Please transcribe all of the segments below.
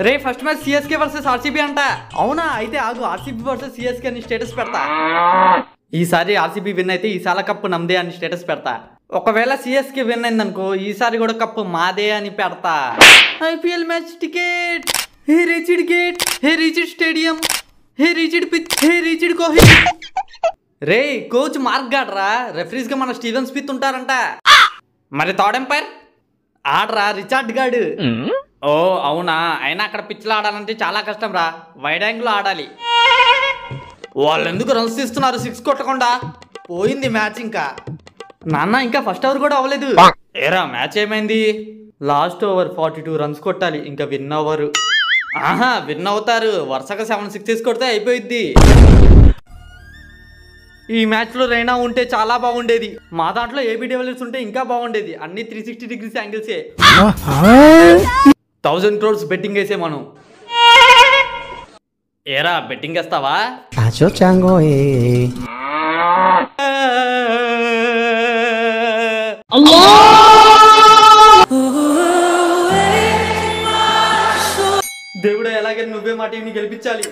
రే first match CSK versus RCB అంట. అవునా, అయితే ఆగు ఆర్సీబీ వర్సెస్ సిఎస్కే అని స్టేటస్ పెడతా. ఈసారి ఆర్సీబీ విన్ అయితే ఈసారి కప్పు నమ్దే అని స్టేటస్ పెడతా. ఒకవేళ సిఎస్కే విన్ అయిందనుకో ఈసారి కూడా కప్పు మాదే అని పెడతా. ఐపీఎల్ మ్యాచ్ టికెట్, హే రీచ్డ్ గేట్, హే రీచ్డ్ స్టేడియం, హే రీచ్డ్ పిచ్, హే రీచ్డ్ కోహ్లీ. రే కోచ్ మార్క్ గాడ్రా, రెఫరీస్ గా మన స్టీవెన్ స్మిత్ ఉంటారంట. మరి థర్డ్ ఎంపైర్ ఆడరా రిచార్డ్ గాడు. ఓ అవునా, అయినా అక్కడ పిచ్లో ఆడాలంటే చాలా కష్టం రా, వైడ్ యాంగిల్ ఆడాలి. వాళ్ళు ఎందుకు రన్స్ తీస్తున్నారు 6 కొట్టకుండా? పోయింది మ్యాచ్. ఇంకా నాన్న ఇంకా ఫస్ట్ ఓవర్ కూడా అవ్వలేదు. ఏరా మ్యాచ్ ఏమైంది? లాస్ట్ ఓవర్ 42 రన్స్ కొట్టాలి, ఇంకా విన్ అవ్వరు. ఆహా విన్ అవుతారు, వరుసగా 7 6 కొడితే అయిపోయిద్ది. ఈ మ్యాచ్ లో రైనా ఉంటే చాలా బాగుండేది. మా దాంట్లో ఏబీ డివిలియర్స్ ఉంటే ఇంకా బాగుండేది. అన్ని 360 డిగ్రీస్ యాంగిల్సే. 1000 crores బెట్టింగ్ వేసే మనం. ఏరా బెట్టింగ్ వేస్తావా? దేవుడు ఎలాగైనా నువ్వే మా టీంని గెలిపించాలి.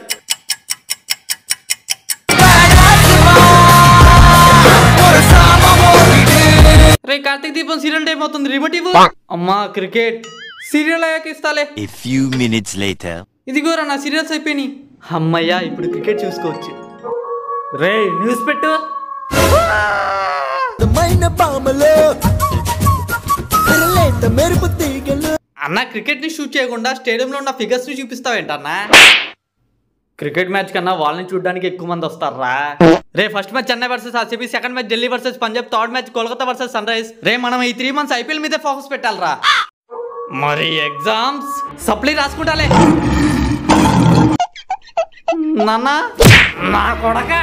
రే కార్తీక్ దీపం సీరియల్ టైం అవుతుంది, రిమోట్ ఇవ్వు. అమ్మా క్రికెట్ సీరియల్ అయ్యాక ఇస్తాలే. ఇదిగోరా నా సీరియల్స్ అయిపోయినాయి. అమ్మయ్యా ఇప్పుడు క్రికెట్ చూసుకోవచ్చు. రే న్యూస్ పెట్టు. అన్న క్రికెట్ ని షూట్ చేయకుండా స్టేడియంలో ఉన్న ఫిగర్స్ ని చూపిస్తావేంటన్నా? క్రికెట్ మ్యాచ్ కన్నా వాళ్ళని చూడడానికి ఎక్కువ మంది వస్తారా. రే first match Chennai versus RCB, second match Delhi versus Punjab, third match Kolkata versus Sunrisers. రే మనం ఈ 3 months ఐపీఎల్ మీదే ఫోకస్ పెట్టాలరా. మరి ఎగ్జామ్స్ సప్లై రాసుకుంటాలే. నాన్న నా కొడక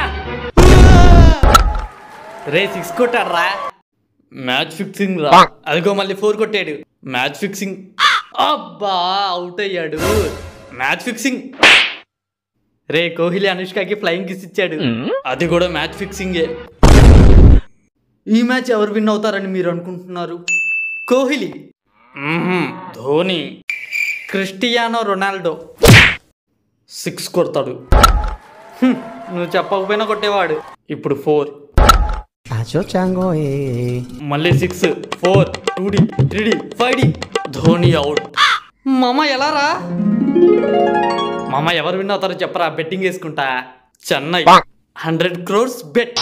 రే 6 కొట్టారా. మ్యాచ్ ఫిక్సింగ్ రా. అదిగో మళ్ళీ 4 కొట్టాడు. Match fixing. అబ్బా అవుట్ అయ్యాడు. Match fixing. రే కోహ్లీ అనుష్కకి ఫ్లయింగ్ కిస్ ఇచ్చాడు, అది కూడా మ్యాచ్ ఫిక్సింగే. ఈ మ్యాచ్ ఎవరు విన్ అవుతారని మీరు అనుకుంటున్నారు? కోహ్లీ, ధోని, క్రిస్టియానో రొనాల్డో 6 కొడతాడు. నువ్వు చెప్పకపోయినా కొట్టేవాడు. ఇప్పుడు 4, మళ్ళీ 6, 4, 2D, 3D, 5D. Dhoni out. మామ ఎలా రా? మామ ఎవరు విన్ అవుతారో చెప్పరా, బెట్టింగ్ వేసుకుంటా. Chennai 100 crores bet.